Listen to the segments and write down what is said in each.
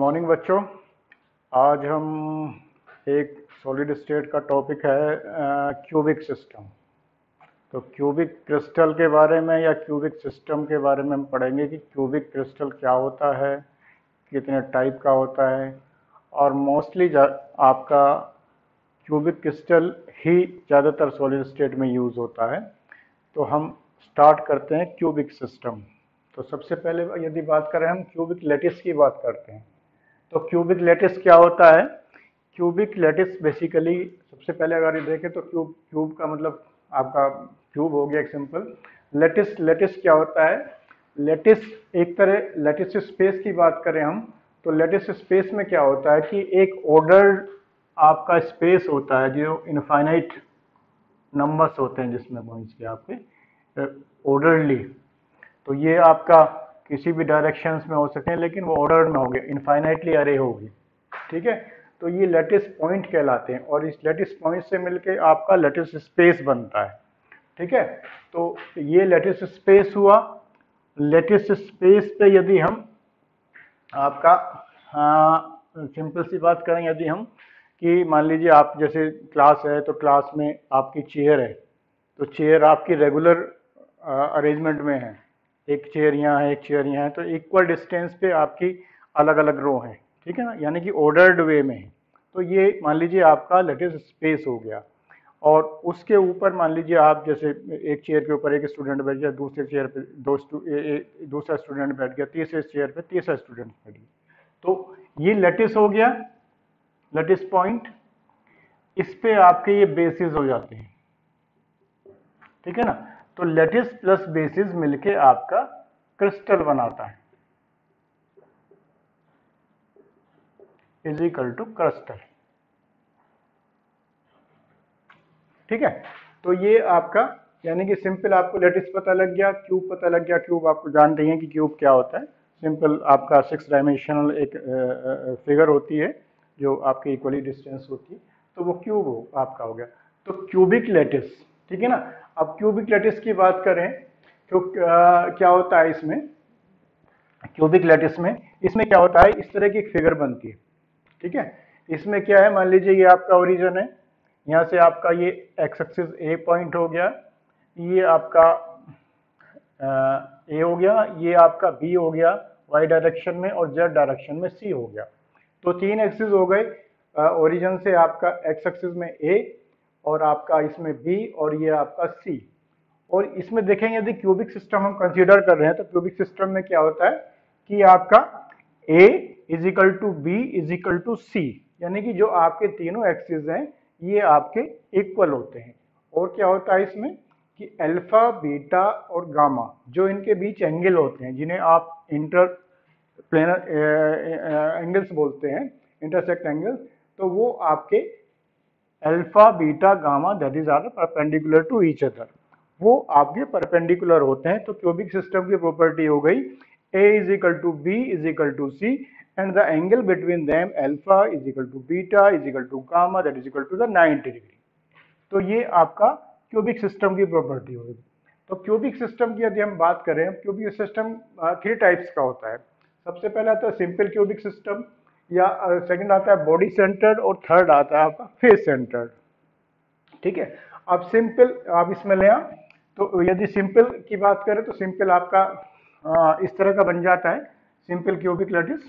Morning बच्चों। आज हम एक सॉलिड स्टेट का टॉपिक है क्यूबिक सिस्टम। तो क्यूबिक क्रिस्टल के बारे में या क्यूबिक सिस्टम के बारे में हम पढ़ेंगे कि क्यूबिक क्रिस्टल क्या होता है, कितने टाइप का होता है, और मोस्टली आपका क्यूबिक क्रिस्टल ही ज़्यादातर सॉलिड स्टेट में यूज़ होता है। तो हम स्टार्ट करते हैं क्यूबिक सिस्टम। तो सबसे पहले यदि बात करें हम क्यूबिक लैटिस की बात करते हैं। तो क्यूबिक लैटिस क्या होता है? क्यूबिक लैटिस बेसिकली सबसे पहले अगर ये देखें तो क्यूब क्यूब का मतलब आपका क्यूब हो गया एक सिंपल। लैटिस लैटिस क्या होता है? लैटिस एक तरह लैटिस स्पेस की बात करें हम तो लैटिस स्पेस में क्या होता है कि एक ऑर्डर्ड आपका स्पेस होता है जो इनफाइनाइट नंबर्स होते हैं जिसमें पहुंच के आपके ऑर्डरली। तो ये आपका किसी भी डायरेक्शंस में हो सकते हैं लेकिन वो ऑर्डर में होंगे, इनफाइनाइटली अरे होगी। ठीक है, तो ये लैटिस पॉइंट कहलाते हैं और इस लैटिस पॉइंट से मिलके आपका लैटिस स्पेस बनता है। ठीक है, तो ये लैटिस स्पेस हुआ। लैटिस स्पेस पे यदि हम आपका सिंपल सी बात करें, यदि हम कि मान लीजिए आप जैसे क्लास है तो क्लास में आपकी चेयर है, तो चेयर आपकी रेगुलर अरेंजमेंट में है, एक चेयर यहाँ है एक चेयर यहाँ है, तो इक्वल डिस्टेंस पे आपकी अलग अलग रो हैं। ठीक है ना, यानी कि ऑर्डर्ड वे में है। तो ये मान लीजिए आपका लैटिस स्पेस हो गया। और उसके ऊपर मान लीजिए आप जैसे एक चेयर के ऊपर एक स्टूडेंट बैठ गया, दूसरे चेयर पे दूसरा स्टूडेंट बैठ गया, तीसरे चेयर पे तीसरा स्टूडेंट बैठ गया। तो ये लैटिस हो गया, लैटिस पॉइंट। इस पे आपके ये बेसिस हो जाते हैं। ठीक है ना, तो लैटिस प्लस बेसिस मिलके आपका क्रिस्टल बनाता है, इज इक्वल टू क्रिस्टल। ठीक है, तो ये आपका यानी कि सिंपल आपको लैटिस पता लग गया, क्यूब पता लग गया। क्यूब आपको जान रही है कि क्यूब क्या होता है। सिंपल आपका 6 डायमेंशनल एक फिगर होती है जो आपके इक्वली डिस्टेंस होती है, तो वो क्यूब आपका हो गया। तो क्यूबिक लैटिस, ठीक है ना। अब क्यूबिक लैटिस की बात करें तो क्या होता है इसमें, क्यूबिक लैटिस में इसमें क्या होता है, इस तरह की एक फिगर बनती है। ठीक है, इसमें क्या है, मान लीजिए ये आपका ओरिजिन है, यहाँ से आपका ये एक्स एक्सिस ए पॉइंट हो गया, ये आपका ए हो गया, ये आपका बी हो गया वाई डायरेक्शन में, और जेड डायरेक्शन में सी हो गया। तो 3 एक्सिस हो गए, ओरिजिन से आपका एक्स एक्सिस में ए, और आपका इसमें बी, और ये आपका सी। और इसमें देखेंगे यदि क्यूबिक सिस्टम हम कंसीडर कर रहे हैं तो क्यूबिक सिस्टम में क्या होता है कि आपका a is equal to B is equal to C, यानी कि जो आपके तीनों एक्सिस हैं ये आपके इक्वल होते हैं। और क्या होता है इसमें कि अल्फा बीटा और गामा जो इनके बीच एंगल होते हैं, जिन्हें आप इंटर प्लेनर एंगल्स बोलते हैं, इंटरसेक्ट एंगल्स, तो वो आपके alpha beta gamma that is are perpendicular to each other, वो आपके परपेंडिकुलर होते हैं। तो क्यूबिक सिस्टम की प्रॉपर्टी हो गई a is equal to B is equal to C and the angle between them alpha is equal to beta is equal to gamma that is equal to the 90 degree. तो ये आपका cubic system की property होगी। तो cubic system की यदि हम बात करें, क्यूबिक सिस्टम 3 टाइप्स का होता है। सबसे पहला आता है सिंपल क्यूबिक सिस्टम, या सेकंड आता है बॉडी सेंटर्ड, और थर्ड आता है आपका फेस सेंटर्ड। ठीक है, अब सिंपल आप इसमें ले आओ। तो यदि सिंपल की बात करें तो सिंपल आपका इस तरह का बन जाता है, सिंपल क्यूबिक लैटिस।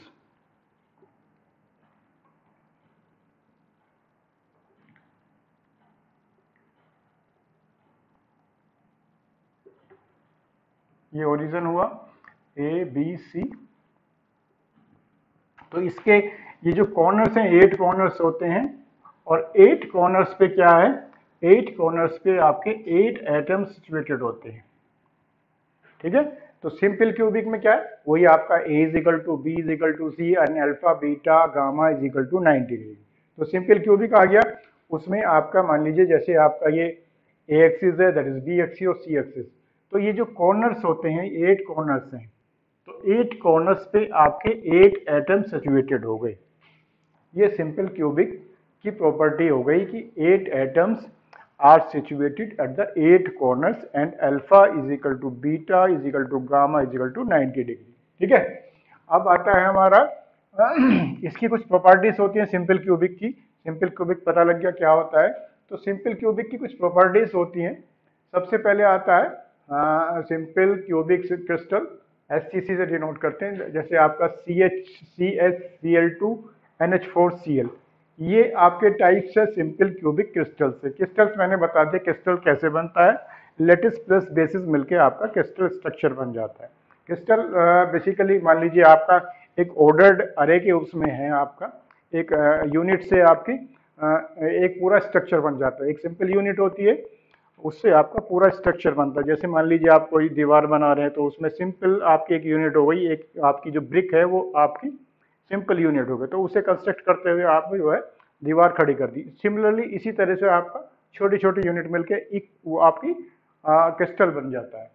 ये ओरिजिन हुआ ए बी सी। तो इसके ये जो कॉर्नर्स हैं 8 कॉर्नर्स होते हैं, और 8 कॉर्नर्स पे क्या है, 8 कॉर्नर्स पे आपके 8 एटम्स सिचुएटेड होते हैं। ठीक है, तो सिंपल क्यूबिक में क्या है, वही आपका a is equal to B is equal to C and alpha beta gamma is equal to 90 degree. तो सिंपल क्यूबिक आ गया। उसमें आपका मान लीजिए जैसे आपका ये a एक्सिस है दैट इज b एक्सिस और c एक्सिस, तो ये जो कॉर्नर्स होते हैं 8 कॉर्नर्स हैं, तो 8 कॉर्नर्स पे आपके 8 एटम सिचुएटेड हो गए। ये सिंपल क्यूबिक की प्रॉपर्टी हो गई कि 8 atoms are situated at the 8 corners and alpha is equal to beta is equal to gamma is equal to 90 degree. ठीक है, अब आता है हमारा इसकी कुछ प्रॉपर्टीज होती हैं सिंपल क्यूबिक की। सिंपल क्यूबिक पता लग गया क्या होता है। तो सिंपल क्यूबिक की कुछ प्रॉपर्टीज होती हैं। सबसे पहले आता है सिंपल क्यूबिक क्रिस्टल, SCC से डिनोट करते हैं। जैसे आपका CHCl2NH4Cl, ये आपके टाइप्स है सिंपल क्यूबिक क्रिस्टल से। क्रिस्टल्स मैंने बता दिया क्रिस्टल कैसे बनता है, लेटिस प्लस बेसिस मिलके आपका क्रिस्टल स्ट्रक्चर बन जाता है। क्रिस्टल बेसिकली मान लीजिए आपका एक ऑर्डर्ड अरे के उसमें है, आपका एक यूनिट से आपकी एक पूरा स्ट्रक्चर बन जाता है। एक सिंपल यूनिट होती है, उससे आपका पूरा स्ट्रक्चर बनता है। जैसे मान लीजिए आप कोई दीवार बना रहे हैं तो उसमें सिंपल आपकी एक यूनिट हो गई, एक आपकी जो ब्रिक है वो आपकी सिंपल यूनिट हो गई, तो उसे कंस्ट्रक्ट करते हुए आप जो है दीवार खड़ी कर दी। सिमिलरली इसी तरह से आपका छोटी छोटी यूनिट मिलके एक वो आपकी क्रिस्टल बन जाता है।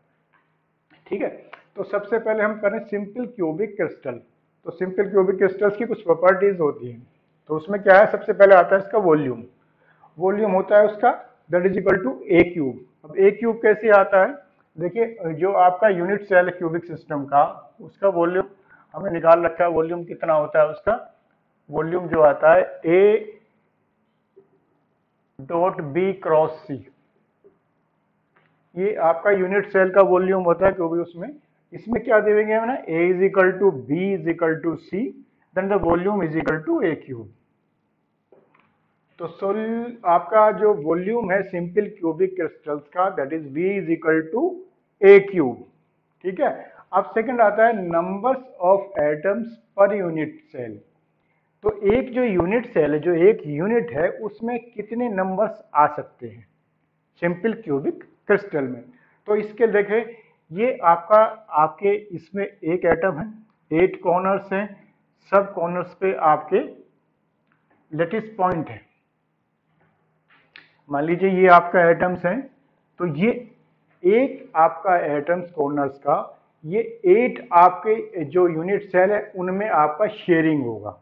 ठीक है, तो सबसे पहले हम करें सिंपल क्यूबिक क्रिस्टल। तो सिंपल क्यूबिक क्रिस्टल्स की कुछ प्रॉपर्टीज होती हैं। तो उसमें क्या है, सबसे पहले आता है इसका वॉल्यूम। वॉल्यूम होता है उसका that is equal to A cube. अब ए क्यूब कैसे आता है, देखिए जो आपका यूनिट सेल है क्यूबिक सिस्टम का, उसका वॉल्यूम हमें निकाल रखा है। वॉल्यूम कितना होता है उसका, वॉल्यूम जो आता है ए डॉट बी क्रॉस सी, ये आपका यूनिट सेल का वॉल्यूम होता है। क्योंकि उसमें इसमें क्या देंगे हम ना, A is equal to B is equal to C, then the volume is equal to A cube. तो आपका जो वॉल्यूम है सिंपल क्यूबिक क्रिस्टल्स का that is V is equal to A cube. ठीक है, अब सेकंड आता है numbers of atoms per unit cell. तो एक जो यूनिट सेल है, जो एक यूनिट है, उसमें कितने नंबर्स आ सकते हैं सिंपल क्यूबिक क्रिस्टल में। तो इसके देखें, ये आपका आपके इसमें एक एटम है, 8 कॉर्नर्स हैं, सब कॉर्नर्स पे आपके लेटिस पॉइंट है। मान लीजिए ये आपका एटम्स हैं, तो ये एक आपका एटम्स कॉर्नर्स का, ये 8 आपके जो यूनिट सेल है उनमें आपका शेयरिंग होगा।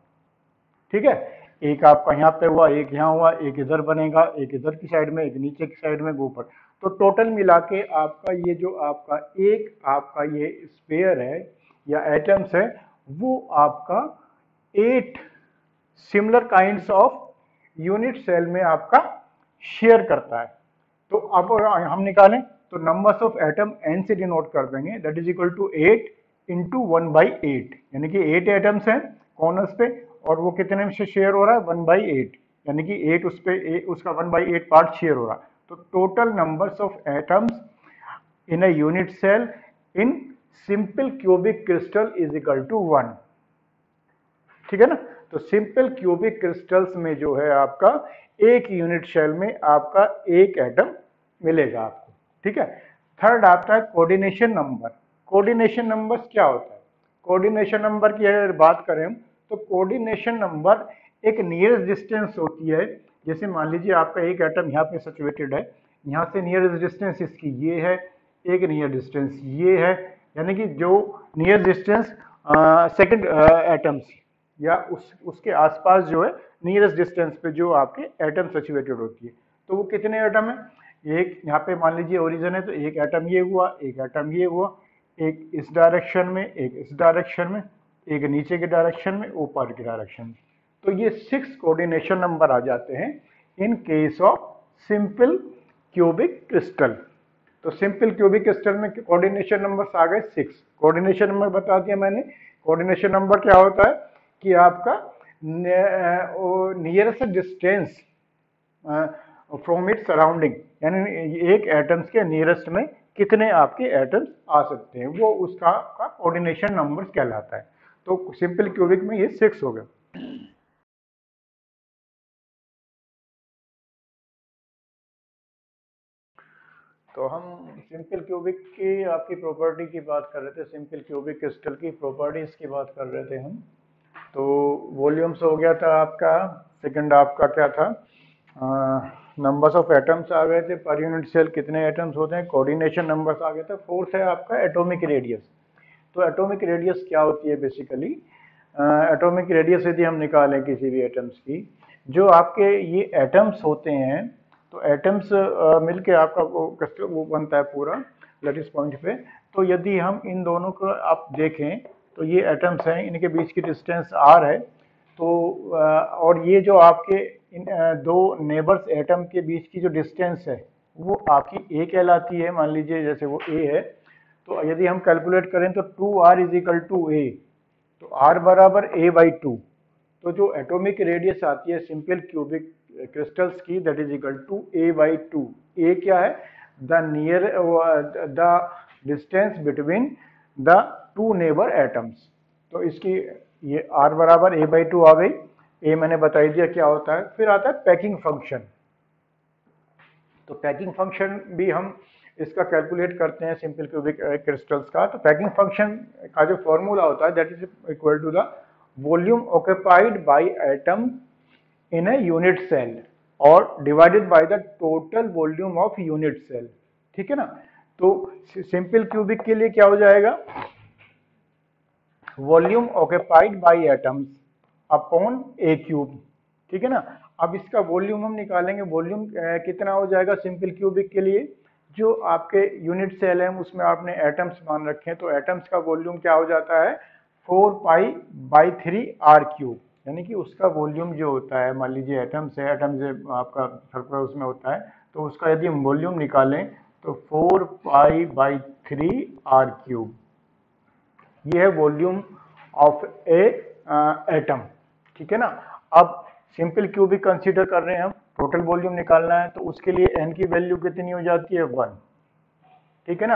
ठीक है, एक आपका यहाँ पे हुआ, एक यहाँ हुआ, एक इधर बनेगा, एक इधर की साइड में, एक नीचे की साइड में, ऊपर। तो टोटल मिला के आपका ये जो आपका एक आपका ये स्पेयर है या एटम्स है, वो आपका 8 similar kinds of unit cell में आपका शेयर करता है। तो अब हम निकालें तो नंबर्स ऑफ एटम n से डिनोट कर देंगे, that is equal to 8 into 1/8, यानी कि 8 एटम्स हैं कॉर्नर्स पे, और वो कितने में से शेयर हो रहा है, 1/8, यानी कि 8 उस पे उसका 1/8 पार्ट शेयर हो रहा है। तो total numbers of atoms in a unit cell in simple cubic crystal is equal to 1। ठीक है ना, तो सिंपल क्यूबिक क्रिस्टल्स में जो है आपका एक यूनिट सेल में आपका एक एटम मिलेगा आपको। ठीक है, थर्ड आता है कोऑर्डिनेशन नंबर। कोऑर्डिनेशन नंबर क्या होता है, कोऑर्डिनेशन नंबर की अगर बात करें हम, तो कोऑर्डिनेशन नंबर एक नियरेस्ट डिस्टेंस होती है। जैसे मान लीजिए आपका एक एटम यहाँ पे सिचुएटेड है, यहाँ से नियरेस्ट डिस्टेंस इसकी ये है, एक नियर डिस्टेंस ये है, यानी कि जो नियर डिस्टेंस सेकंड एटम्स या उसके आसपास जो है नियरेस्ट डिस्टेंस पे जो आपके एटम सिचुएटेड होती है, तो वो कितने एटम है, एक यहाँ पे मान लीजिए ओरिजिन है, तो एक एटम ये हुआ, एक एटम ये हुआ, एक इस डायरेक्शन में, एक इस डायरेक्शन में, एक नीचे के डायरेक्शन में, ऊपर के डायरेक्शन में। तो ये 6 कोऑर्डिनेशन नंबर आ जाते हैं इन case of simple cubic crystal. तो सिंपल क्यूबिक क्रिस्टल में कोऑर्डिनेशन नंबर्स आ गए 6। कोऑर्डिनेशन नंबर बता दिया मैंने। कोऑर्डिनेशन नंबर क्या होता है कि आपका nearest distance from it surrounding, यानी एक एटम्स के नियरेस्ट में कितने आपके एटम्स आ सकते हैं, वो उसका कोऑर्डिनेशन नंबर कहलाता है। तो सिंपल क्यूबिक में ये 6 हो गए। तो हम सिंपल क्यूबिक की आपकी प्रॉपर्टी की बात कर रहे थे, सिंपल क्यूबिक क्रिस्टल की प्रॉपर्टीज की बात कर रहे थे हम। तो वॉल्यूम्स हो गया था आपका, सेकंड आपका क्या था, नंबर्स ऑफ एटम्स आ गए थे, पर यूनिट सेल कितने एटम्स होते हैं, कोऑर्डिनेशन नंबर्स आ गए थे। फोर्थ है आपका एटॉमिक रेडियस। तो एटॉमिक रेडियस क्या होती है बेसिकली, एटॉमिक रेडियस यदि हम निकालें किसी भी एटम्स की, जो आपके ये एटम्स होते हैं, तो एटम्स मिलके आपका वो बनता है पूरा लेटिस पॉइंट पे। तो यदि हम इन दोनों को आप देखें, तो ये एटम्स हैं, इनके बीच की डिस्टेंस r है। तो और ये जो आपके दो नेबर्स एटम के बीच की जो डिस्टेंस है वो आपकी a कहलाती है। मान लीजिए जैसे वो a है, तो यदि हम कैलकुलेट करें तो 2r is equal to a, तो r बराबर a/2। तो जो एटॉमिक रेडियस आती है सिंपल क्यूबिक क्रिस्टल्स की, that is equal to a/2। a क्या है? The distance between the two neighbour atoms. तो इसकी ये r बराबर a/2 आ गई। a मैंने बता ही दिया क्या होता है। फिर आता है पैकिंग फंक्शन। तो पैकिंग फंक्शन भी हम इसका कैलकुलेट करते हैं सिंपल क्यूबिक क्रिस्टल्स का। तो पैकिंग फंक्शन का जो फॉर्मूला होता है that is equal to the volume occupied by atom in a unit cell और divided by the total volume of unit cell. ठीक है ना। तो सिंपल क्यूबिक के लिए क्या हो जाएगा? Volume occupied bye atoms upon ए क्यूब। ठीक है ना। अब इसका वॉल्यूम हम निकालेंगे। वॉल्यूम कितना हो जाएगा सिंपल क्यूबिक के लिए? जो आपके यूनिट सेल है उसमें आपने एटम्स मान रखे हैं, तो एटम्स का वॉल्यूम क्या हो जाता है? 4π/3r³। यानी कि उसका वॉल्यूम जो होता है, मान लीजिए एटम्स है, एटम से आपका सर्कुलर उसमें होता है, तो उसका यदि हम वॉल्यूम निकालें तो 4π/3r³। ये है वॉल्यूम ऑफ ए एटम। ठीक है ना। अब सिंपल क्यूबिक कंसीडर कर रहे हैं हम, टोटल वॉल्यूम निकालना है, तो उसके लिए n की वैल्यू कितनी हो जाती है? 1। ठीक है ना।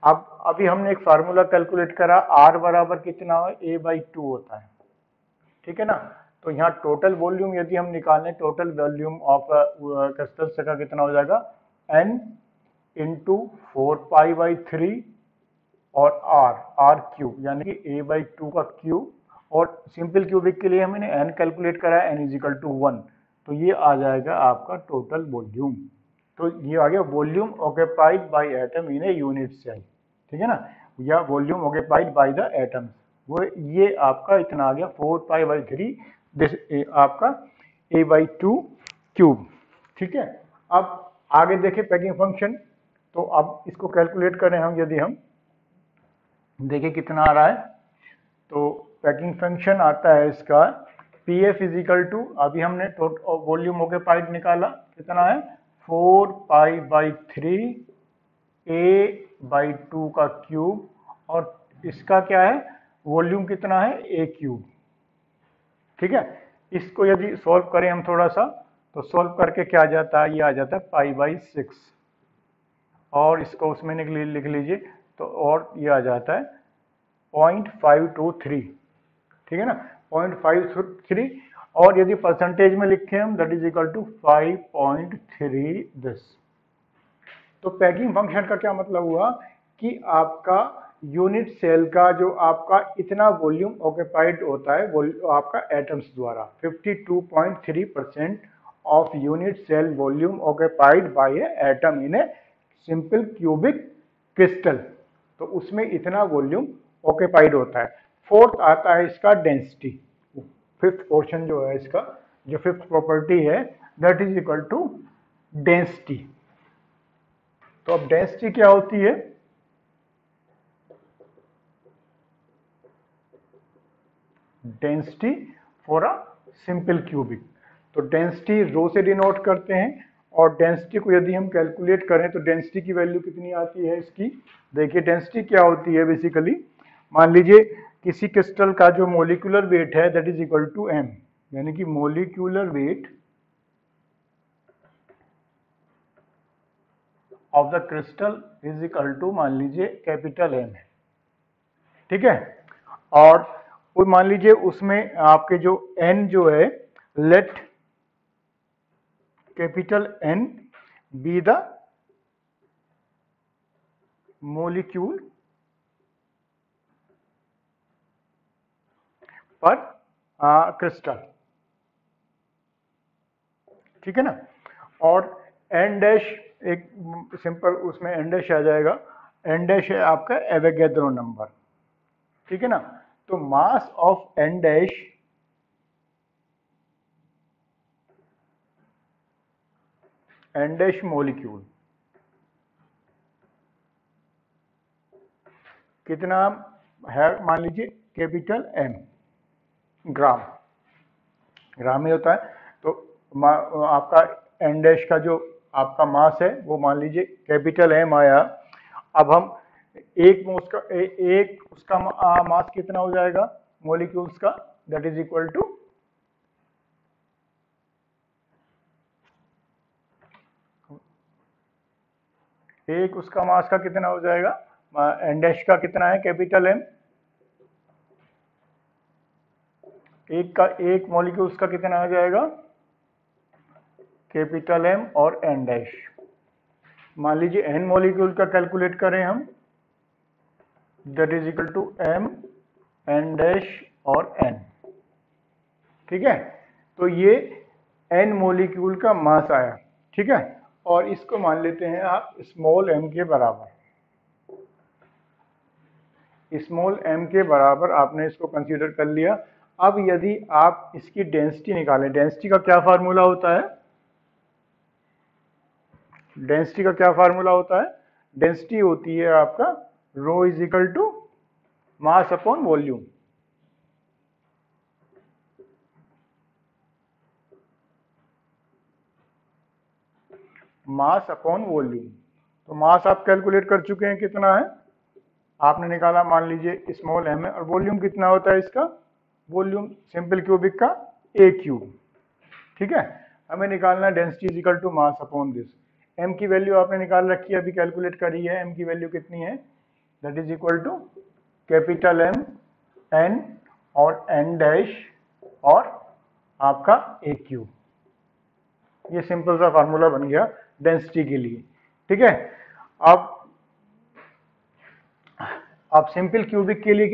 अब अभी हमने एक फार्मूला कैलकुलेट करा, r बराबर कितना है? a/2 होता है। ठीक है ना। तो यहाँ टोटल वॉल्यूम यदि हम निकालें, टोटल वॉल्यूम ऑफ क्रिस्टल्स का कितना हो जाएगा? n इंटू 4π/3 और r³ यानी कि a/2 का क्यूब। और सिंपल क्यूबिक के लिए हमने n कैलकुलेट करा है, n इज इक्वल टू 1। तो ये आ जाएगा आपका टोटल वॉल्यूम। तो ये आ गया volume occupied by atom in a unit cell. ठीक है ना। या volume occupied by the atoms, वो ये आपका इतना आ गया 4π/3 दिस आपका a/2 क्यूब। ठीक है। अब आगे देखें पैकिंग फंक्शन। तो अब इसको कैलकुलेट करें हम, यदि हम देखिए कितना आ रहा है, तो पैकिंग फंक्शन आता है इसका pf इज इक्वल टू, अभी हमने वॉल्यूम ऑक्यूपाइड निकाला, कितना है? 4π/3 a/2 का क्यूब। और इसका क्या है? वॉल्यूम कितना है? a³। ठीक है। इसको यदि सॉल्व करें हम थोड़ा सा, तो सॉल्व करके क्या आ जाता है? ये आ जाता है π/6। और इसको उसमें लिख लीजिए, तो और ये आ जाता है 0.523। ठीक है ना। 0.523। और यदि परसेंटेज में लिखें हम, that is equal to 5.3 this. तो पैकिंग फंक्शन का क्या मतलब हुआ कि आपका यूनिट सेल का जो आपका इतना वॉल्यूम ऑक्यूपाइड होता है वो आपका एटम्स द्वारा, 52.3% of unit cell volume occupied by a atom in a simple cubic crystal. तो उसमें इतना वॉल्यूम ऑक्यूपाइड होता है। फोर्थ आता है इसका डेंसिटी। फिफ्थ पोर्शन जो है इसका, जो फिफ्थ प्रॉपर्टी है, that is equal to density. तो अब डेंसिटी क्या होती है? Density for a simple cubic. तो डेंसिटी रो से डिनोट करते हैं। और डेंसिटी को यदि हम कैलकुलेट करें तो डेंसिटी की वैल्यू कितनी आती है इसकी? देखिए डेंसिटी क्या होती है बेसिकली। मान लीजिए किसी क्रिस्टल का जो मोलिकुलर वेट है that is equal to m, यानी कि molecular weight of the crystal is equal to, मान लीजिए कैपिटल M है। ठीक है। और वो मान लीजिए उसमें आपके जो n जो है, let capital N be the molecule पर क्रिस्टल। ठीक है ना। और n डैश एक सिंपल उसमें n डैश आ जाएगा। n डैश है आपका एवोगैड्रो नंबर। ठीक है ना। तो mass of n dash molecule कितना है? मान लीजिए कैपिटल M, ग्राम, ग्राम में होता है। तो आपका एन डैश का जो आपका मास है वो मान लीजिए कैपिटल M आया। अब हम एक में उसका एक उसका मास कितना हो जाएगा मॉलिक्यूल्स का, दैट इज इक्वल टू एक उसका मास का कितना हो जाएगा, एन डैश का कितना है कैपिटल M, एक मॉलिक्यूल्स का कितना आ जाएगा कैपिटल M और एन डैश। मान लीजिए n मॉलिक्यूल का कैलकुलेट करें हम, that is equal to M N dash और n, ठीक है। तो ये n मॉलिक्यूल का मास आया, ठीक है, और इसको मान लेते हैं आप स्मॉल m के बराबर। स्मॉल m के बराबर आपने इसको कंसीडर कर लिया। अब यदि आप इसकी डेंसिटी निकालें, डेंसिटी का क्या फार्मूला होता है, डेंसिटी का क्या फार्मूला होता है, डेंसिटी होती है आपका rho is equal to mass upon volume. Mass upon volume. तो मास आप कैलकुलेट कर चुके हैं कितना है, आपने निकाला मान लीजिए स्मॉल m है, और वॉल्यूम कितना होता है इसका, वॉल्यूम सिंपल क्यूबिक का a क्यूब, ठीक है। हमें निकालना है density is equal to mass upon this. m की वैल्यू आपने निकाल रखी है, अभी कैलकुलेट करी है, m की वैल्यू कितनी है, that is equal to capital M n और n डैश और आपका a क्यूब। ये सिंपल सा फार्मूला बन गया डेंसिटी के लिए, ठीक है। अब सिंपल क्यूबिक के लिए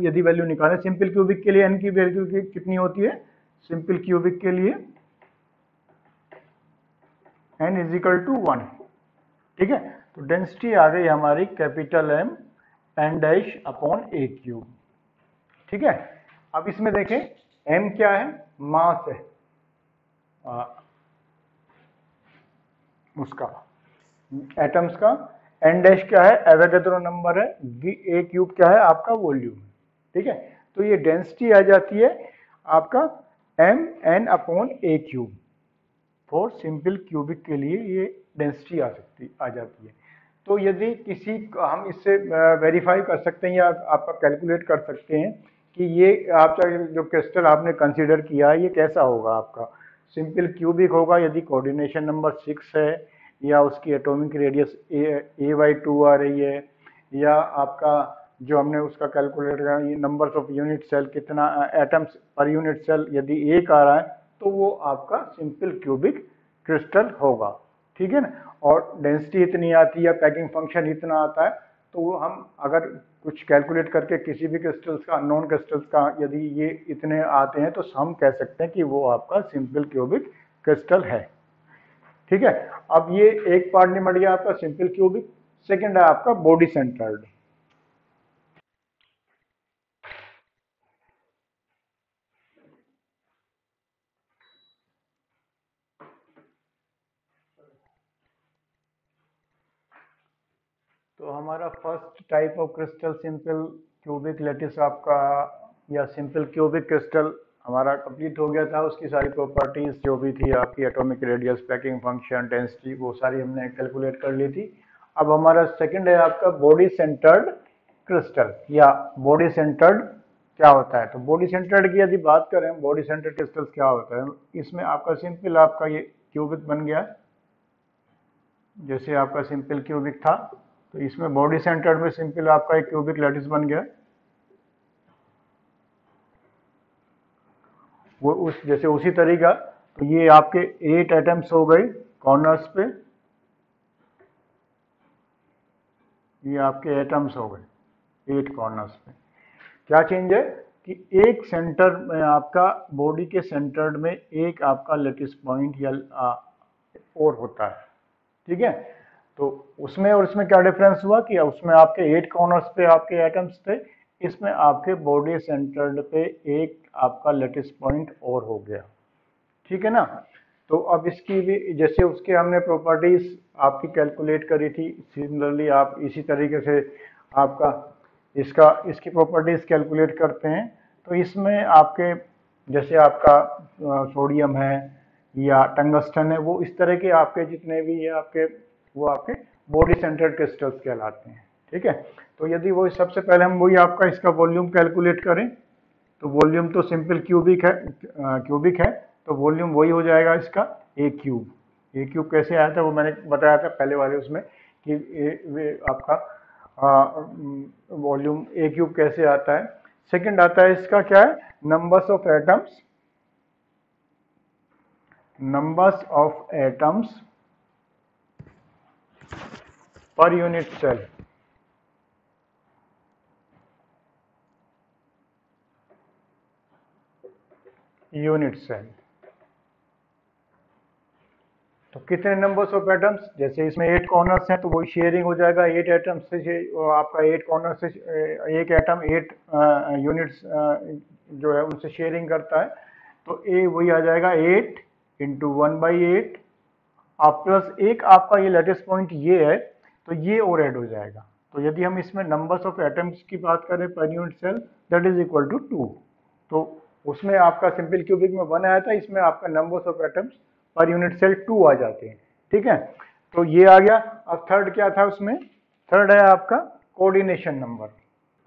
यदि वैल्यू निकालें, सिंपल क्यूबिक के लिए n की वैल्यू कितनी होती है, सिंपल क्यूबिक के लिए n इज इक्वल टू 1, ठीक है। तो डेंसिटी आ गई हमारी capital M n dash upon a cube, ठीक है। अब इसमें देखें m क्या है, मास है उसका एटम्स का, n डैश क्या है एवोगैड्रो नंबर है, a क्यूब क्या है आपका वॉल्यूम, ठीक है। तो ये डेंसिटी आ जाती है आपका m n upon a cube. For simple cubic के लिए ये डेंसिटी आ जाती है। तो यदि किसी हम इससे वेरीफाई कर सकते हैं या आपका कैलकुलेट कर सकते हैं कि ये आपका जो क्रिस्टल आपने कंसीडर किया है ये कैसा होगा, आपका सिंपल क्यूबिक होगा यदि कोऑर्डिनेशन नंबर 6 है, या उसकी एटॉमिक रेडियस a/2 आ रही है, या आपका जो हमने उसका कैलकुलेट किया ये नंबर्स ऑफ यूनिट सेल कितना एटम्स पर यूनिट सेल यदि 1 आ रहा है तो वो आपका सिंपल क्यूबिक क्रिस्टल होगा, ठीक है ना। और डेंसिटी इतनी आती है, पैकिंग फंक्शन इतना आता है, तो वो हम अगर कुछ कैलकुलेट करके किसी भी क्रिस्टल्स का, नॉन क्रिस्टल्स का यदि ये इतने आते हैं तो हम कह सकते हैं कि वो आपका सिंपल क्यूबिक क्रिस्टल है, ठीक है। अब ये एक पार्ट निपट गया आपका सिंपल क्यूबिक। सेकंड है आपका बॉडी सेंटर्ड। तो हमारा first type of crystal simple cubic lattice आपका, या सिंपल क्यूबिक क्रिस्टल हमारा कंप्लीट हो गया था। उसकी सारी प्रॉपर्टीज जो भी थी आपकी atomic radius, packing function, density, वो सारी हमने कैलकुलेट कर ली थी। अब हमारा सेकंड है आपका बॉडी सेंटर्ड क्रिस्टल, या बॉडी सेंटर्ड क्या होता है। तो बॉडी सेंटर्ड की यदि बात करें, बॉडी सेंटर्ड क्रिस्टल क्या होता है, इसमें आपका सिंपल आपका ये क्यूबिक बन गया, जैसे आपका सिंपल क्यूबिक था, तो इसमें बॉडी सेंटर्ड में सिंपल आपका एक क्यूबिक लैटिस बन गया। वो उस जैसे उसी तरीका, तो ये आपके 8 एटम्स हो गए कॉर्नर्स पे, ये आपके एटम्स हो गए 8 कॉर्नर्स पे। क्या चेंज है कि एक सेंटर में आपका बॉडी के सेंटर में एक आपका लैटिस पॉइंट या और होता है, ठीक है। तो उसमें और इसमें क्या डिफरेंस हुआ कि उसमें आपके 8 कॉर्नर्स पे आपके एटम्स थे, इसमें आपके बॉडी सेंटर्ड पे एक आपका लैटिस पॉइंट और हो गया, ठीक है ना। तो अब इसकी भी जैसे उसके हमने प्रॉपर्टीज आपकी कैलकुलेट करी थी, सिमिलरली आप इसी तरीके से आपका इसकी प्रॉपर्टीज कैलकुलेट करते हैं। तो इसमें आपके जैसे आपका सोडियम है या टंगस्टन है, वो इस तरह के आपके जितने भी ये आपके वो आपके बॉडी सेंटर्ड क्रिस्टल्स कहलाते हैं। ठीक है, तो यदि वो सबसे पहले हम वही आपका इसका वॉल्यूम कैलकुलेट करें, तो वॉल्यूम तो सिंपल क्यूबिक है, तो वॉल्यूम वही हो जाएगा इसका ए क्यूब। ए क्यूब कैसे आया था वो मैंने बताया था पहले वाले उसमें कि आपका वॉल्यूम ए क्यूब कैसे आता है। सेकंड आता है इसका क्या है, numbers of atoms per unit cell. तो कितने नंबर्स ऑफ एटम्स, जैसे इसमें 8 कॉर्नर्स हैं तो वही शेयरिंग हो जाएगा 8 एटम्स से, आपका 8 कॉर्नर से एक एटम 8 यूनिट्स जो है उनसे शेयरिंग करता है, तो ए वही आ जाएगा 8 इंटू 1/8। आप प्लस एक आपका ये लेटेस्ट पॉइंट ये है, तो ये और ऐड हो जाएगा। तो यदि हम इसमें नंबर्स ऑफ एटम्स की बात करें per unit cell, that is equal to 2। तो उसमें आपका सिंपल क्यूबिक में 1 आया था, इसमें आपका numbers of atoms per unit cell 2 आ जाते हैं। ठीक है, तो ये आ गया। अब थर्ड क्या था उसमें, थर्ड है आपका कोऑर्डिनेशन नंबर।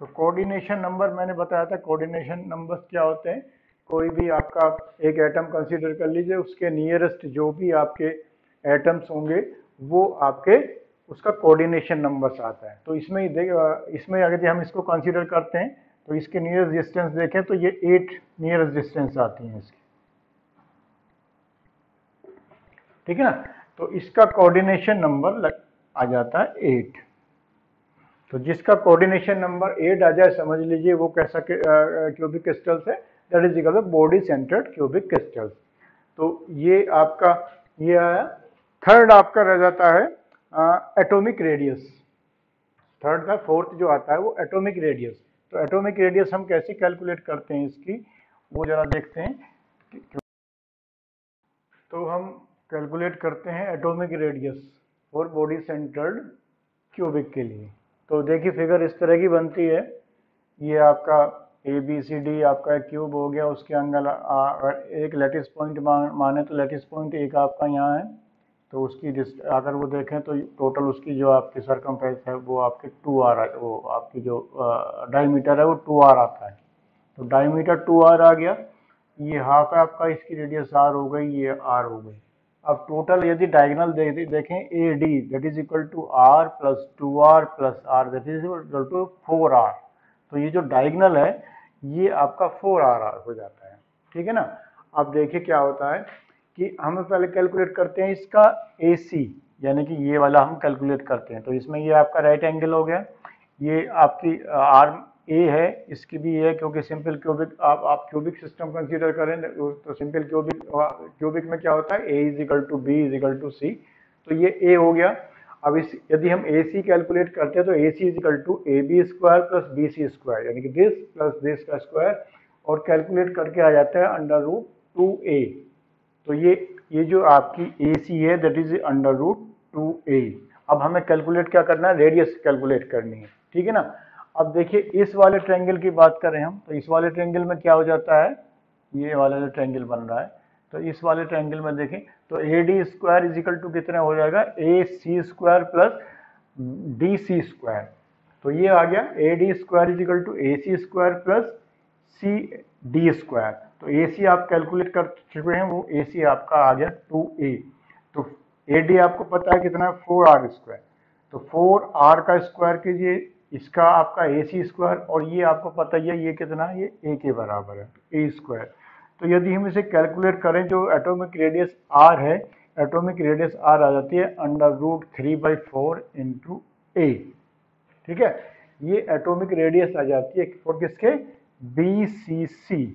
तो कोऑर्डिनेशन नंबर मैंने बताया था, कोऑर्डिनेशन नंबर्स क्या होते हैं, कोई भी आपका एक एटम कंसीडर कर लीजिए, उसके नियरेस्ट जो भी आपके एटम्स होंगे वो आपके उसका कोऑर्डिनेशन नंबर्स आता है। तो इसमें इसमें अगर हम इसको कंसीडर करते हैं तो इसके नियरेस्ट डिस्टेंस देखें तो ये 8 नियरेस्ट डिस्टेंस आती हैं इसकी। ठीक है ना, तो इसका कोऑर्डिनेशन नंबर आ जाता है 8। तो जिसका कोऑर्डिनेशन नंबर 8 आ जाए समझ लीजिए वो कैसा क्यूबिक क्रिस्टल्स है, that is equal to body centred cubic crystals. तो ये आपका ये आया। थर्ड आपका रह जाता है एटॉमिक रेडियस। थर्ड का फोर्थ जो आता है वो एटॉमिक रेडियस। तो एटॉमिक रेडियस हम कैसे कैलकुलेट करते हैं इसकी, वो जरा देखते हैं। तो हम कैलकुलेट करते हैं atomic radius for body centred cubic के लिए। तो देखिए फिगर इस तरह की बनती है, ये आपका ABCD आपका क्यूब हो गया, उसके अंदर एक लेटिस पॉइंट माने तो लेटिस पॉइंट एक आपका यहाँ है, तो उसकी अगर वो देखें तो टोटल उसकी जो आपकी सरकमफ्रेंस है वो आपके 2r, वो आपकी जो डायमीटर है वो 2r आता है। तो डायमीटर 2r आ गया, ये हाफ है आपका, इसकी रेडियस r हो गई, ये r हो गई। अब टोटल यदि डायगोनल देखें AD that is equal to r plus 2r plus r that is equal to 4r। तो ये जो डायगोनल है ये आपका 4r हो जाता है। ठीक है ना, अब देखिए क्या होता है कि हम पहले कैलकुलेट करते हैं इसका AC, यानी कि ये वाला हम कैलकुलेट करते हैं। तो इसमें ये आपका राइट एंगल हो गया, ये आपकी आर्म ए है, इसकी भी है क्योंकि सिंपल क्यूबिक आप क्यूबिक सिस्टम कंसीडर करें तो सिंपल क्यूबिक में क्या होता है A is equal to B is equal to C। तो ये A हो गया। अब इस यदि हम AC कैलकुलेट करते हैं तो AC is equal to AB square plus BC square, यानी कि दिस प्लस दिस का स्क्वायर, और कैलकुलेट करके आ जाता है अंडर रूट 2A। तो ये जो आपकी AC है that is under root 2A। अब हमें कैलकुलेट क्या करना है, रेडियस कैलकुलेट करनी है। ठीक है ना, अब देखिए इस वाले ट्रायंगल की बात करें हम, तो इस वाले ट्रायंगल में क्या हो जाता है, ये वाला जो ट्रायंगल बन रहा है, तो इस वाले ट्रायंगल में देखें तो AD square is equal to कितना हो जाएगा, AC square plus DC square. तो ये आ गया AD square is equal to AC square plus CD square. तो AC आप कैलकुलेट कर चुके हैं, वो AC आपका आ गया 2A। तो AD आपको पता है कितना, 4r स्क्वायर। तो 4r का स्क्वायर कीजिए, इसका आपका AC स्क्वायर, और ये आपको पता ही है ये कितना है, ये A के बराबर है, A स्क्वायर। तो यदि हम इसे कैलकुलेट करें, जो एटॉमिक रेडियस R है, एटॉमिक रेडियस R आ जाती है अंडर रूट 3/4 इंटू A। ठीक है, ये एटॉमिक रेडियस आ जाती है फॉर किसके, BCC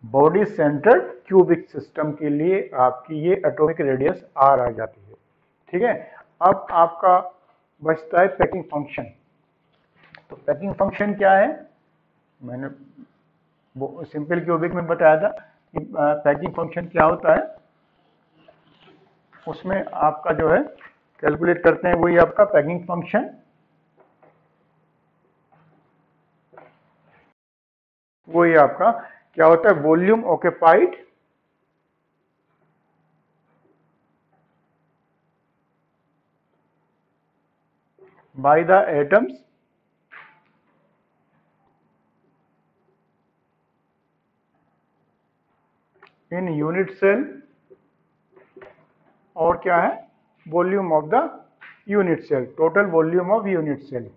body centred cubic system के लिए आपकी ये एटॉमिक रेडियस R आ जाती है। ठीक है, अब आपका बचता है पैकिंग फंक्शन। तो पैकिंग फंक्शन क्या है, मैंने वो सिंपल क्यूबिक में बताया था कि पैकिंग फंक्शन क्या होता है, उसमें आपका जो है कैलकुलेट करते हैं वही आपका पैकिंग फंक्शन वही आपका क्या होता है, volume occupied by the atoms in unit cell, और क्या है, volume of the unit cell, total volume of unit cell.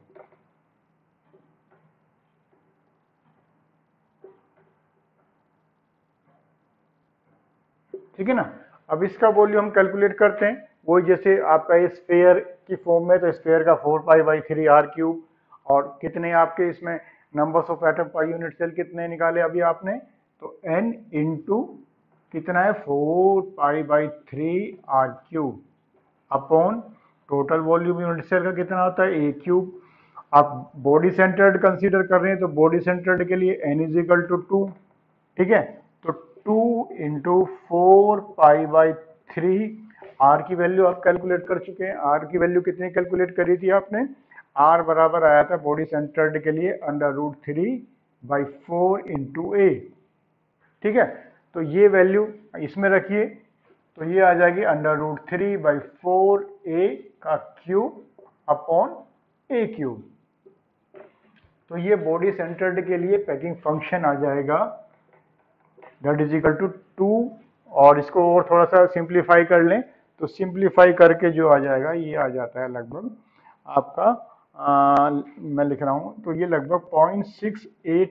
ठीक है ना। अब इसका वॉल्यूम हम कैलकुलेट करते हैं, वही जैसे आपका ये स्फेयर की फॉर्म में, तो स्फेयर का 4π/3r³, और कितने आपके इसमें numbers of atom per unit cell कितने निकाले अभी आपने, तो n इंटू कितना है 4π/3r³ upon total volume unit cell का कितना होता है a³। आप बॉडी सेंटर्ड कंसीडर कर रहे हैं तो बॉडी सेंटर्ड के लिए n = 2, ठीक है। तो 2 इंटू 4π/3, आर की वैल्यू आप कैलकुलेट कर चुके हैं। आर की वैल्यू कितनी कैलकुलेट करी थी आपने, आर बराबर आया था बॉडी सेंटर्ड के लिए √3/4 इंटू ए, ठीक है। तो ये वैल्यू इसमें रखिए, तो ये आ जाएगी √3/4a³ अपॉन a³। तो ये बॉडी सेंटर्ड के लिए पैकिंग फंक्शन आ जाएगा, दैट इज इक्वल टू 2। और इसको और थोड़ा सा सिंप्लीफाई कर लें, तो सिंप्लीफाई करके जो आ जाएगा ये आ जाता है लगभग आपका मैं लिख रहा हूँ, तो ये लगभग 0.68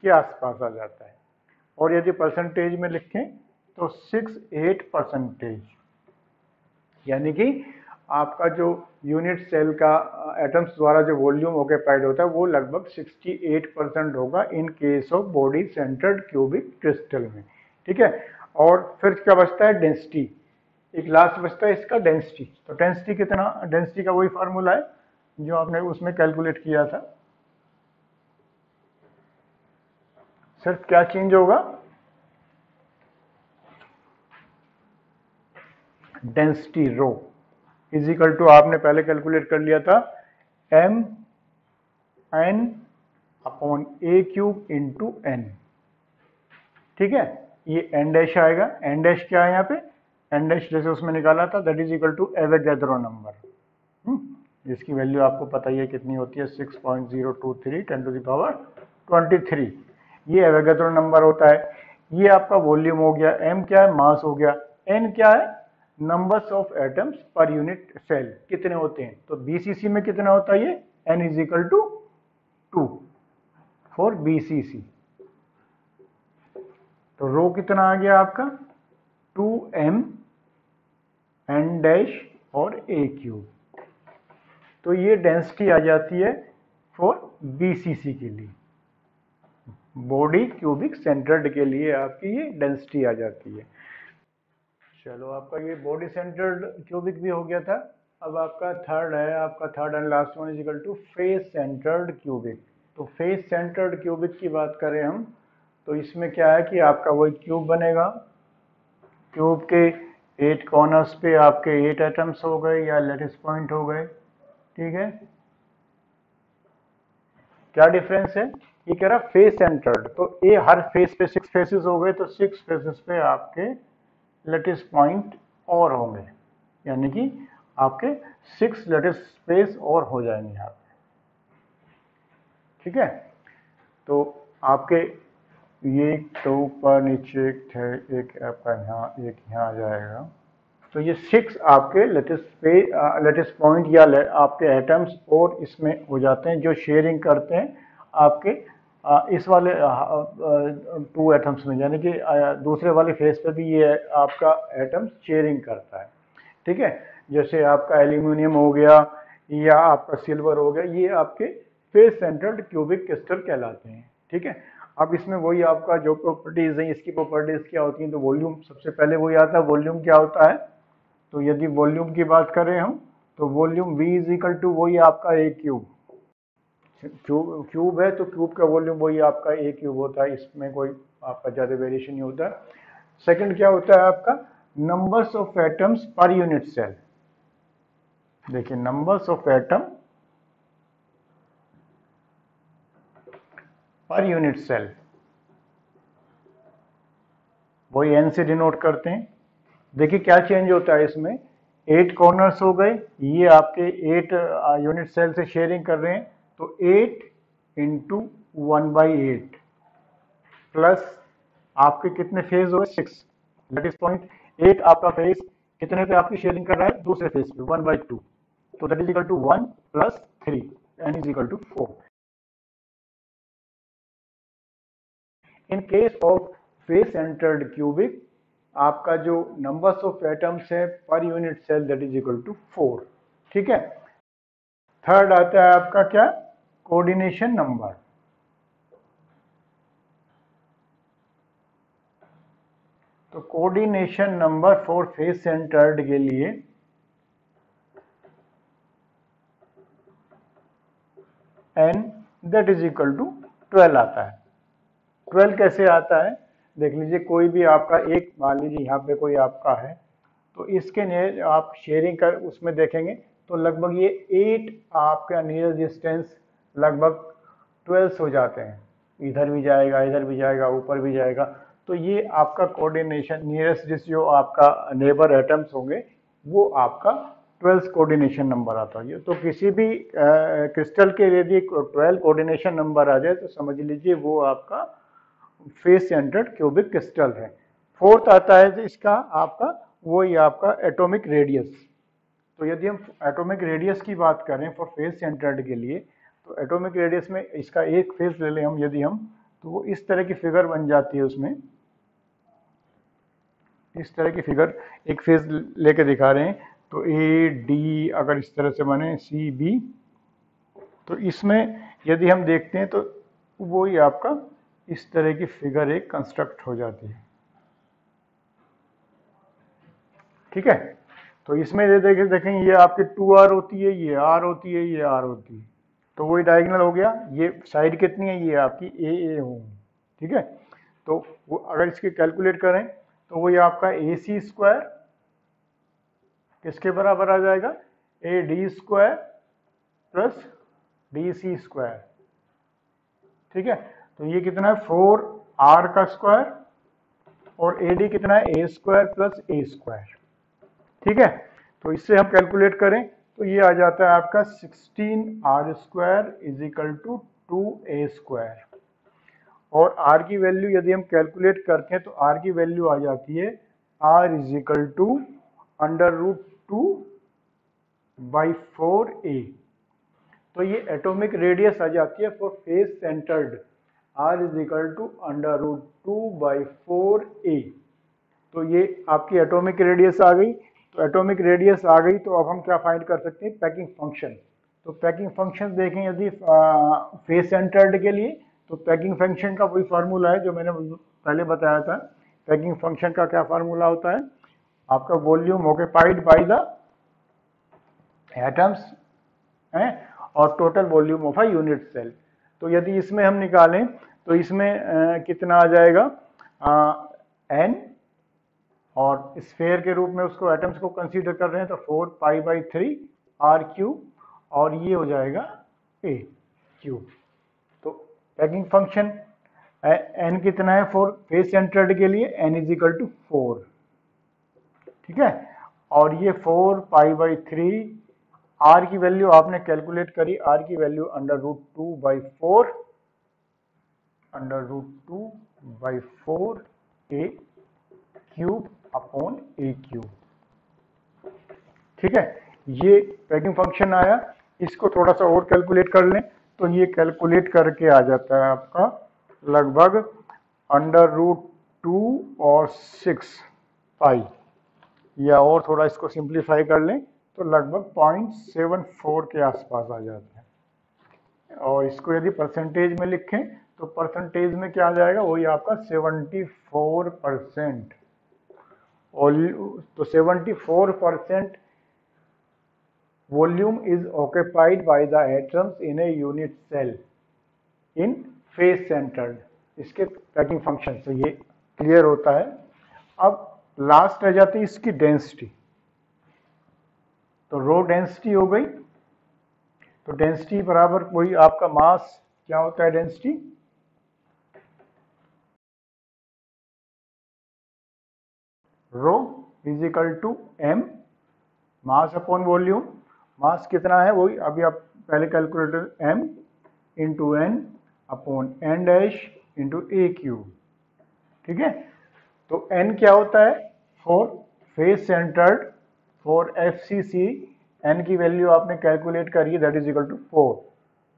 के आसपास आ जाता है। और यदि परसेंटेज में लिखें तो 68%, यानी कि आपका जो यूनिट सेल का एटम्स द्वारा जो वॉल्यूम ऑक्यूपाइड होता है वो लगभग 68% होगा इन case of body centred cubic crystal में, ठीक है। और फिर क्या बचता है, डेंसिटी। एक लास्ट बचता है इसका डेंसिटी। तो डेंसिटी कितना, डेंसिटी का वही फार्मूला है जो आपने उसमें कैलकुलेट किया था, सिर्फ क्या चेंज होगा, density rho is equal to आपने पहले कैलकुलेट कर लिया था mn/a³ इंटू n, ठीक है। ये n डैश आएगा, n डैश क्या है यहाँ पे, n डैश जैसे उसमें निकाला था that is equal to Avogadro number, जिसकी वैल्यू आपको पता ही है कितनी होती है, 6.023 10⁻23। ये एवोगैड्रो नंबर होता है। ये आपका वॉल्यूम हो गया, m क्या है, मास हो गया, n क्या है, numbers of atoms per unit cell कितने होते हैं। तो बीसीसी में कितना होता है ये, n is equal to 2 for BCC. तो रो कितना आ गया आपका 2m n डैश और a³। तो ये डेंसिटी आ जाती है फॉर बीसीसी के लिए, बॉडी क्यूबिक सेंटर्ड के लिए आपकी ये डेंसिटी आ जाती है। चलो आपका ये बॉडी सेंटर्ड क्यूबिक भी हो गया था। अब आपका थर्ड है, आपका third and last one is equal to face centred cubic. तो फेस सेंटर्ड क्यूबिक की बात करें हम, तो इसमें क्या है कि आपका वही क्यूब बनेगा, क्यूब के 8 कॉर्नर्स पे आपके 8 एटम्स हो गए या लेटिस पॉइंट हो गए, ठीक है। क्या डिफरेंस है, ये कह रहा फेस सेंटर्ड, तो ए हर फेस पे 6 फेसेस हो गए, तो 6 फेसेस पे आपके लेटिस पॉइंट और होंगे, यानी कि आपके 6 लेटिस स्पेस और हो जाएंगे यहाँ पे, ठीक है। तो आपके ये तो ऊपर नीचे एक आपका यहाँ एक यहाँ आ जाएगा, तो ये 6 आपके लेटिस पॉइंट या आपके एटम्स और इसमें हो जाते हैं जो शेयरिंग करते हैं आपके इस वाले 2 एटम्स में, यानी कि दूसरे वाले फेस पे भी ये आपका एटम्स शेयरिंग करता है, ठीक है। जैसे आपका एल्यूमिनियम हो गया या आपका सिल्वर हो गया, ये आपके फेस सेंटर्ड क्यूबिक क्रिस्टल कहलाते हैं, ठीक है। अब इसमें वही आपका जो प्रॉपर्टीज हैं, इसकी प्रॉपर्टीज क्या होती हैं, तो वॉल्यूम सबसे पहले वही आता है, वॉल्यूम क्या होता है। तो यदि वॉल्यूम की बात करें हम, तो volume V is equal to वही आपका a³, क्यूब है तो क्यूब का वॉल्यूम वही आपका a³ होता है, इसमें कोई आपका ज़्यादा वेरिएशन नहीं होता। सेकंड क्या होता है आपका, numbers of atoms per unit cell. देखिए numbers of atom per unit cell, वही n से डिनोट करते हैं। देखिए क्या चेंज होता है इसमें, 8 कॉर्नर्स हो गए, ये आपके 8 यूनिट सेल से शेयरिंग कर रहे हैं, तो 8 इंटू 1/8 प्लस आपके कितने फेज हो गए 6, दैट इज पॉइंट 8 आपका फेज कितने पे आपकी शेयरिंग कर रहा है, दूसरे फेज पे 1/2, तो that is equal to 1 plus 3 n is equal to 4। In case of face centred cubic आपका जो नंबर्स ऑफ एटम्स है per unit cell that is equal to 4। ठीक है, थर्ड आता है आपका क्या, कोऑर्डिनेशन नंबर। तो coordination number for face centred के लिए n that is equal to 12 आता है। 12 कैसे आता है, देख लीजिए, कोई भी आपका एक, मान लीजिए यहाँ पे कोई आपका है, तो इसके नियर आप शेयरिंग कर उसमें देखेंगे तो लगभग ये 8 आपका नियर डिस्टेंस लगभग 12 हो जाते हैं, इधर भी जाएगा, इधर भी जाएगा, ऊपर भी जाएगा, तो ये आपका कोऑर्डिनेशन नियरेस्ट जो आपका नेबर एटम्स होंगे वो आपका 12 कोऑर्डिनेशन नंबर आता है। तो किसी भी क्रिस्टल के यदि 12 कोऑर्डिनेशन नंबर आ जाए तो समझ लीजिए वो आपका फेस सेंटर्ड क्यूबिक क्रिस्टल है। फोर्थ आता है इसका आपका, वही आपका एटॉमिक रेडियस। तो यदि हम एटॉमिक रेडियस की बात करें फॉर फेस सेंटर्ड के लिए, तो एटॉमिक रेडियस में इसका एक फेस ले लें हम यदि हम, तो वो इस तरह की फिगर बन जाती है, उसमें इस तरह की फिगर एक फेज लेके दिखा रहे हैं, तो ए डी अगर इस तरह से बने, सी बी, तो इसमें यदि हम देखते हैं तो वही आपका इस तरह की फिगर एक कंस्ट्रक्ट हो जाती है। ठीक है, तो इसमें ये देखें ये आपकी 2r होती है, ये r होती है, ये r होती है, तो वही डायगोनल हो गया। ये साइड कितनी है, ये आपकी ए होगी। ठीक है, तो वो अगर इसके कैलकुलेट करें तो वही आपका ए सी स्क्वायर किसके बराबर आ जाएगा, A D square plus D C square. ठीक है, तो ये कितना है 4r का स्क्वायर, और ए डी कितना है ए स्क्वायर प्लस ए स्क्वायर। ठीक है, तो इससे हम कैलकुलेट करें तो ये आ जाता है आपका 16r square is equal to 2a square, और r की वैल्यू यदि हम कैलकुलेट करते हैं तो r की वैल्यू आ जाती है r is equal to √2/4a। तो ये एटॉमिक रेडियस आ जाती है for face centred, r is equal to √2/4a। तो ये आपकी एटॉमिक रेडियस आ गई। तो एटॉमिक रेडियस आ गई तो अब हम क्या फाइंड कर सकते हैं, पैकिंग फंक्शन। तो पैकिंग फंक्शन देखें यदि फेस सेंटर्ड के लिए, तो पैकिंग फंक्शन का वही फार्मूला है जो मैंने पहले बताया था। पैकिंग फंक्शन का क्या फार्मूला होता है, आपका volume occupied by the atoms है और total volume of a unit cell. तो यदि इसमें हम निकालें तो इसमें कितना आ जाएगा, n, और स्फेयर के रूप में उसको एटम्स को कंसीडर कर रहे हैं तो 4π/3 r3, और ये हो जाएगा a3। तो पैकिंग फंक्शन n कितना है फॉर फेस सेंटर्ड के लिए, n इज इक्वल टू 4। ठीक है, और ये 4π/3, r की वैल्यू आपने कैलकुलेट करी, r की वैल्यू √2/4 a³ अपॉन a³। ठीक है, ये पैकिंग फंक्शन आया। इसको थोड़ा सा और कैलकुलेट कर लें तो ये कैलकुलेट करके आ जाता है आपका लगभग √2 और 6π, या और थोड़ा इसको सिंप्लीफाई कर लें तो लगभग 0.74 के आसपास आ जाता है। और इसको यदि परसेंटेज में लिखें तो परसेंटेज में क्या आ जाएगा, वही आपका 74%। और तो 74% volume is occupied by the atoms in a unit cell in face centred. इसके पैकिंग फंक्शन से ये क्लियर होता है। अब लास्ट रह जाती है इसकी डेंसिटी। तो रो डेंसिटी हो गई, तो डेंसिटी बराबर वही आपका मास क्या होता है, density rho is equal to m mass upon volume. Mass कितना है वही अभी आप पहले calculator m into N upon N dash into A cube. ठीक है, तो n क्या होता है for face centred for FCC, n की वैल्यू आपने कैलकुलेट करी दैट इज इक्वल टू 4।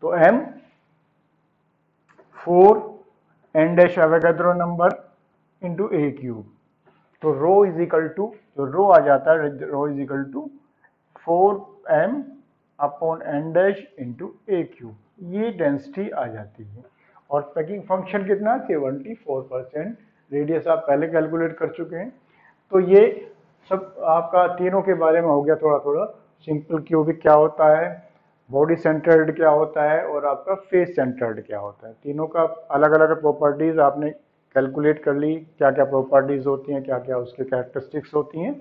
तो m 4 n dash Avogadro number into A cube. तो रो इज इक्वल टू, जो रो आ जाता है rho is equal to 4m upon n dash into A cube, ये डेंसिटी आ जाती है। और पैकिंग फंक्शन कितना 74%, रेडियस आप पहले कैलकुलेट कर चुके हैं। तो ये सब आपका तीनों के बारे में हो गया थोड़ा थोड़ा। सिंपल क्यूबिक क्या होता है, बॉडी सेंटर्ड क्या होता है, और आपका फेस सेंटर्ड क्या होता है। तीनों का अलग अलग प्रॉपर्टीज आपने कैलकुलेट कर ली, क्या क्या प्रॉपर्टीज होती हैं, क्या क्या उसके कैरेक्टरिस्टिक्स होती हैं।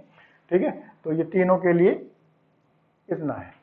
ठीक है, तो ये तीनों के लिए इतना है।